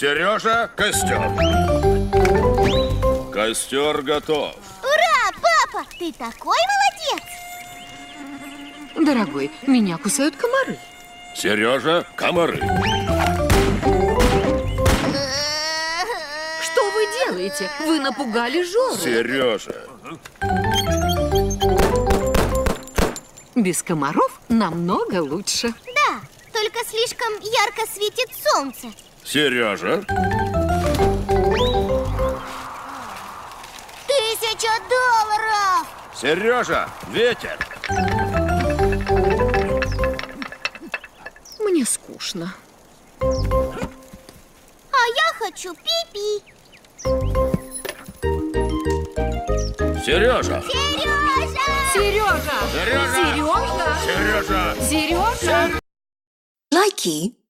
Сережа, костер. Костер готов. Ура, папа! Ты такой молодец! Дорогой, меня кусают комары. Сережа, комары. Что вы делаете? Вы напугали Жору. Сережа. Без комаров намного лучше. Да, только слишком ярко светит солнце. Сережа. $1000! Сережа, ветер. Мне скучно. А я хочу пи-пи. Сережа. Сережа! Сережа! Сережа. Сережа! Сережа. Сережа! Likey